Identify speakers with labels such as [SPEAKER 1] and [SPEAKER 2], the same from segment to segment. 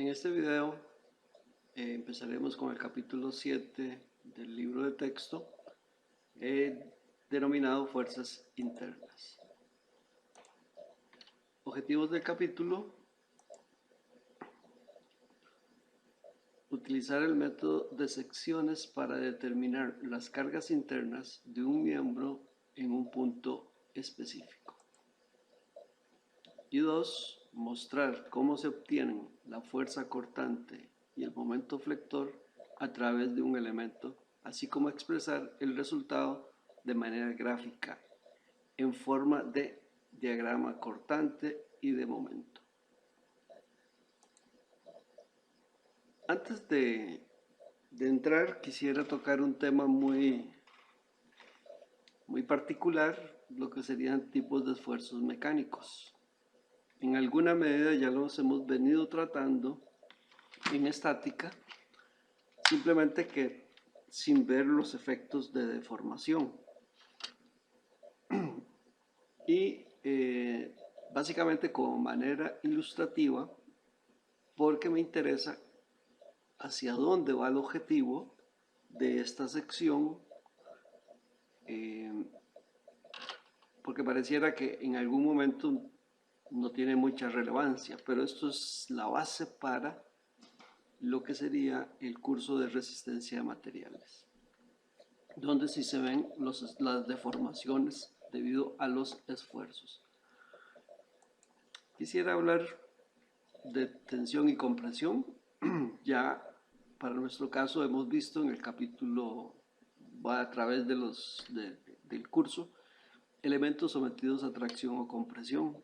[SPEAKER 1] En este video empezaremos con el capítulo 7 del libro de texto denominado Fuerzas Internas. Objetivos del capítulo: utilizar el método de secciones para determinar las cargas internas de un miembro en un punto específico. Y 2. Mostrar cómo se obtienen la fuerza cortante y el momento flector a través de un elemento, así como expresar el resultado de manera gráfica en forma de diagrama cortante y de momento. Antes de entrar, quisiera tocar un tema muy particular, lo que serían tipos de esfuerzos mecánicos. En alguna medida ya los hemos venido tratando en estática, simplemente que sin ver los efectos de deformación. Y básicamente como manera ilustrativa, porque me interesa hacia dónde va el objetivo de esta sección, porque pareciera que en algún momento no tiene mucha relevancia, pero esto es la base para lo que sería el curso de resistencia de materiales, donde sí se ven las deformaciones debido a los esfuerzos. Quisiera hablar de tensión y compresión. Ya para nuestro caso hemos visto en el capítulo, va a través de del curso, elementos sometidos a tracción o compresión,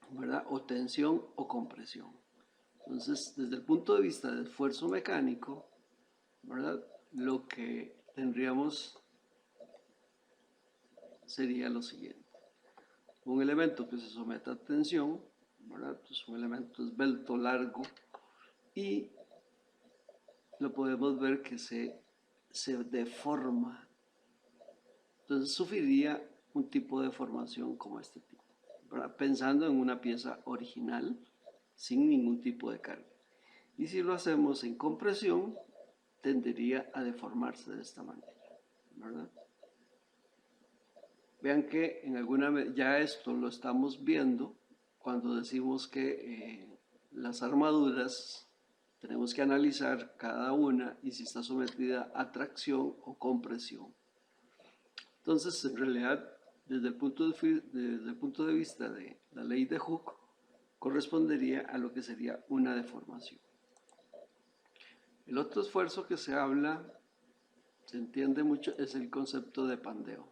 [SPEAKER 1] ¿verdad? O tensión o compresión. Entonces, desde el punto de vista del esfuerzo mecánico, ¿verdad?, lo que tendríamos sería lo siguiente: un elemento que se someta a tensión, ¿verdad?, pues un elemento esbelto, largo, y lo podemos ver que se deforma. Entonces sufriría un tipo de deformación como este tipo, ¿verdad?, pensando en una pieza original sin ningún tipo de carga. Y si lo hacemos en compresión, tendería a deformarse de esta manera, ¿verdad? Vean que en alguna ya esto lo estamos viendo cuando decimos que las armaduras tenemos que analizar cada una y si está sometida a tracción o compresión. Entonces, en realidad, desde el punto de vista de la ley de Hooke, correspondería a lo que sería una deformación. El otro esfuerzo que se habla, se entiende mucho, es el concepto de pandeo.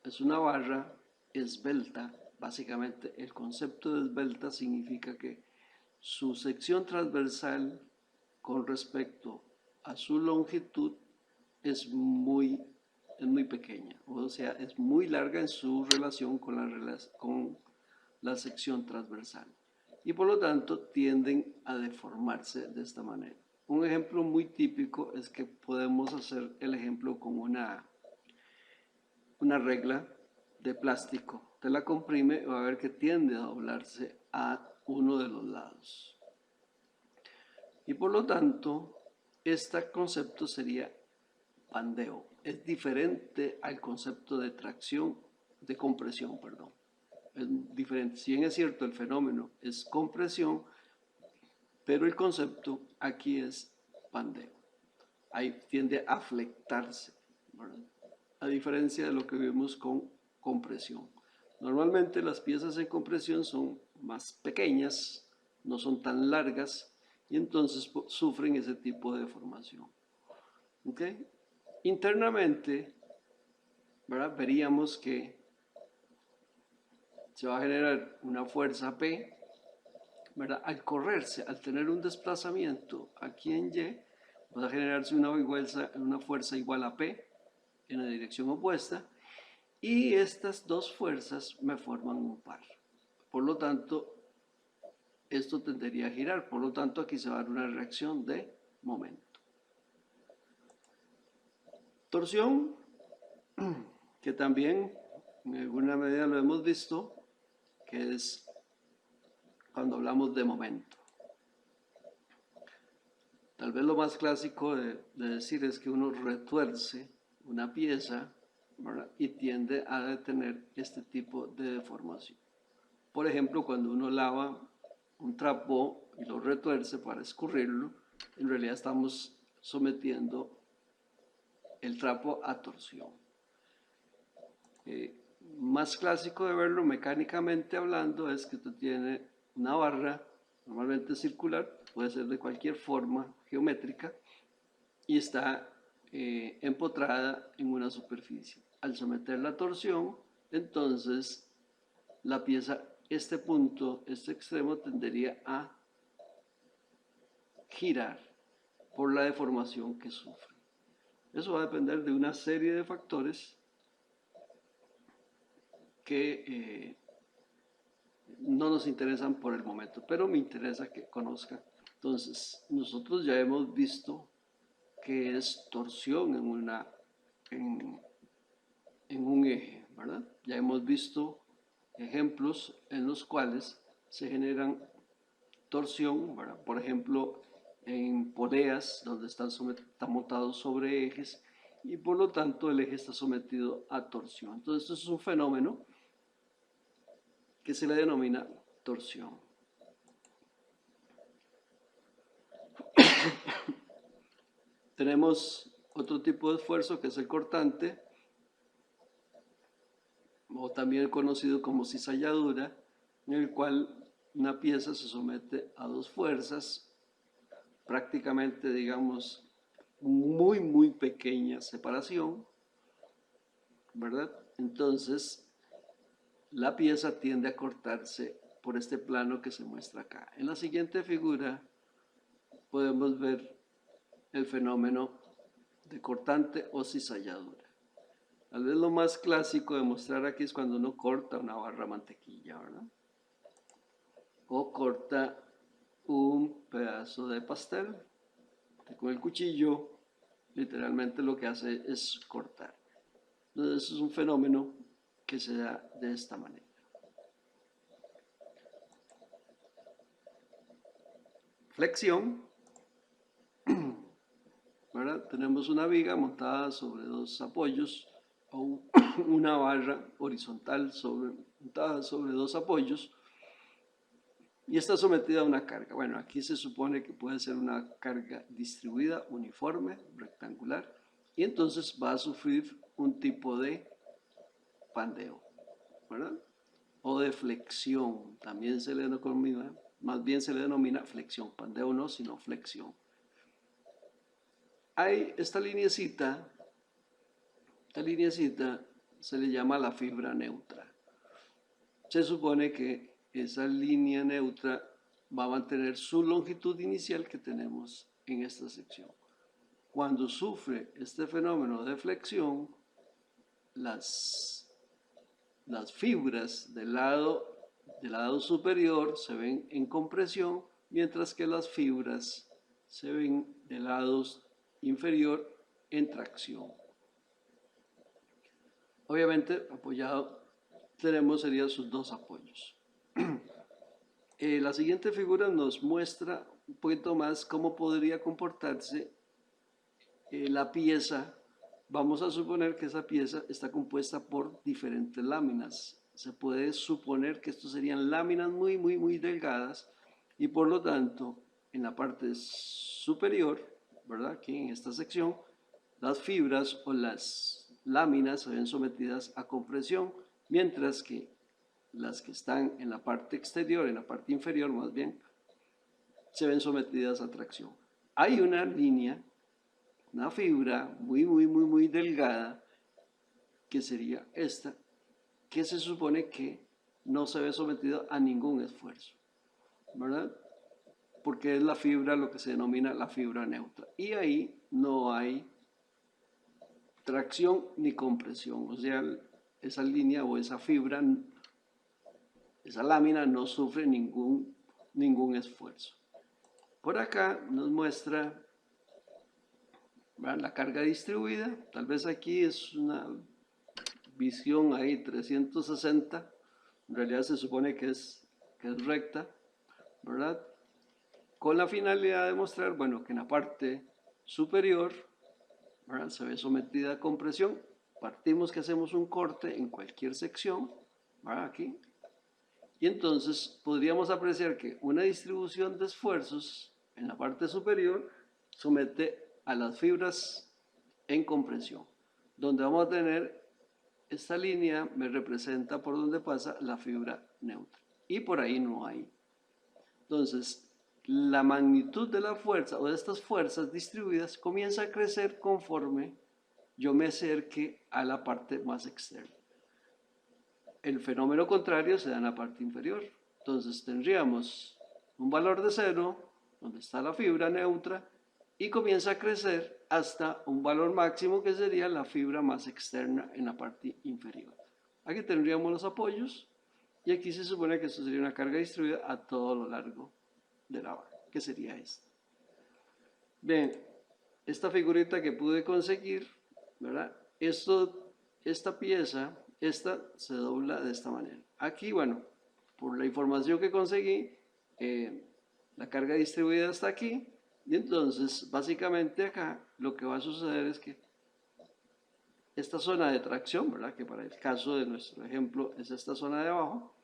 [SPEAKER 1] Es una barra esbelta. Básicamente, el concepto de esbelta significa que su sección transversal con respecto a su longitud es muy pequeña, o sea, es muy larga en su relación con la sección transversal, y por lo tanto tienden a deformarse de esta manera. Un ejemplo muy típico es que podemos hacer el ejemplo con una regla de plástico. Te la comprime y va a ver que tiende a doblarse a uno de los lados. Y por lo tanto, este concepto sería pandeo. Es diferente al concepto de compresión, perdón. Es diferente. Si bien es cierto, el fenómeno es compresión, pero el concepto aquí es pandeo. Ahí tiende a flectarse, ¿verdad?, a diferencia de lo que vemos con compresión. Normalmente las piezas en compresión son más pequeñas, no son tan largas, y entonces sufren ese tipo de deformación. ¿Okay? Internamente, ¿verdad?, veríamos que se va a generar una fuerza P, ¿verdad? Al correrse, al tener un desplazamiento aquí en Y, va a generarse una fuerza igual a P en la dirección opuesta, y estas dos fuerzas me forman un par. Por lo tanto, esto tendería a girar. Por lo tanto, aquí se va a dar una reacción de momento. Torsión, que también en alguna medida lo hemos visto, que es cuando hablamos de momento. Tal vez lo más clásico de decir es que uno retuerce una pieza, ¿verdad? Y tiende a tener este tipo de deformación. Por ejemplo, cuando uno lava un trapo y lo retuerce para escurrirlo, en realidad estamos sometiendo el trapo a torsión. Más clásico de verlo mecánicamente hablando es que usted tiene una barra, normalmente circular, puede ser de cualquier forma geométrica, y está empotrada en una superficie. Al someter la torsión, entonces la pieza, este punto, este extremo, tendería a girar por la deformación que sufre. Eso va a depender de una serie de factores que no nos interesan por el momento, pero me interesa que conozcan. Entonces, nosotros ya hemos visto que es torsión en un eje, ¿verdad? Ya hemos visto ejemplos en los cuales se generan torsión, ¿verdad? Por ejemplo, en poleas donde están montados sobre ejes y por lo tanto el eje está sometido a torsión. Entonces, esto es un fenómeno que se le denomina torsión. Tenemos otro tipo de esfuerzo que es el cortante, o también conocido como cizalladura, en el cual una pieza se somete a dos fuerzas, prácticamente, digamos, muy pequeña separación, ¿verdad? Entonces, la pieza tiende a cortarse por este plano que se muestra acá. En la siguiente figura podemos ver el fenómeno de cortante o cizalladura. Tal vez lo más clásico de mostrar aquí es cuando uno corta una barra de mantequilla, ¿verdad? O corta un pedazo de pastel. Con el cuchillo, literalmente lo que hace es cortar. Entonces, es un fenómeno que se da de esta manera. Flexión, ¿verdad? Tenemos una viga montada sobre dos apoyos o una barra horizontal montada sobre dos apoyos y está sometida a una carga. Bueno, aquí se supone que puede ser una carga distribuida, uniforme, rectangular, y entonces va a sufrir un tipo de pandeo, ¿verdad? O de flexión, también se le denomina, más bien se le denomina flexión, pandeo no, sino flexión. Hay esta lineecita se le llama la fibra neutra. Se supone que esa línea neutra va a mantener su longitud inicial que tenemos en esta sección. Cuando sufre este fenómeno de flexión, las fibras del lado superior se ven en compresión, mientras que las fibras se ven del lado inferior en tracción. Obviamente, apoyado serían sus dos apoyos. La siguiente figura nos muestra un poquito más cómo podría comportarse la pieza. Vamos a suponer que esa pieza está compuesta por diferentes láminas. Se puede suponer que estos serían láminas muy delgadas y por lo tanto en la parte superior, ¿verdad? Aquí en esta sección, las fibras o las láminas se ven sometidas a compresión, mientras que las que están en la parte exterior, en la parte inferior más bien, se ven sometidas a tracción. Hay una línea, una fibra muy delgada, que sería esta, que se supone que no se ve sometida a ningún esfuerzo, ¿verdad? Porque es la fibra, lo que se denomina la fibra neutra. Y ahí no hay tracción ni compresión, o sea, esa línea o esa fibra, esa lámina no sufre ningún esfuerzo. Por acá nos muestra, ¿verdad?, la carga distribuida. Tal vez aquí es una visión ahí 360, en realidad se supone que es recta, ¿verdad? con la finalidad de mostrar, bueno, que en la parte superior, ¿verdad?, se ve sometida a compresión. Partimos que hacemos un corte en cualquier sección, ¿verdad?, aquí. Y entonces podríamos apreciar que una distribución de esfuerzos en la parte superior somete a las fibras en compresión, donde vamos a tener esta línea me representa por donde pasa la fibra neutra y por ahí no hay. Entonces, la magnitud de la fuerza o de estas fuerzas distribuidas comienza a crecer conforme yo me acerque a la parte más externa. El fenómeno contrario se da en la parte inferior. Entonces tendríamos un valor de 0, donde está la fibra neutra, y comienza a crecer hasta un valor máximo que sería la fibra más externa en la parte inferior. Aquí tendríamos los apoyos y aquí se supone que esto sería una carga distribuida a todo lo largo de la barra, que sería esta. Bien, esta figurita que pude conseguir, ¿verdad? Esta pieza, esta se dobla de esta manera. Aquí, bueno, por la información que conseguí, la carga distribuida está aquí, y entonces básicamente acá lo que va a suceder es que esta zona de tracción, ¿verdad?, que para el caso de nuestro ejemplo es esta zona de abajo,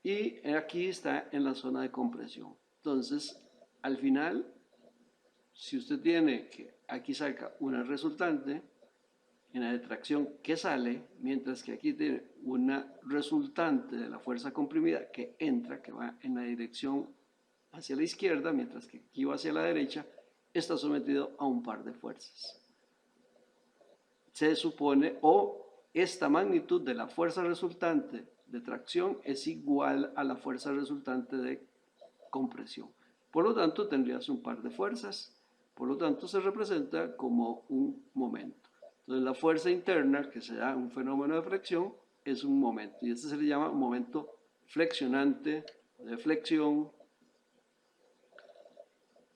[SPEAKER 1] y aquí está en la zona de compresión. Entonces, al final, si usted tiene que aquí salga una resultante en la de tracción que sale, mientras que aquí tiene una resultante de la fuerza comprimida que entra, que va en la dirección hacia la izquierda, mientras que aquí va hacia la derecha, está sometido a un par de fuerzas. Se supone, o esta magnitud de la fuerza resultante de tracción es igual a la fuerza resultante de compresión. Por lo tanto, tendrías un par de fuerzas, por lo tanto se representa como un momento. Entonces la fuerza interna que se da en un fenómeno de flexión es un momento, y este se le llama momento flexionante, de flexión,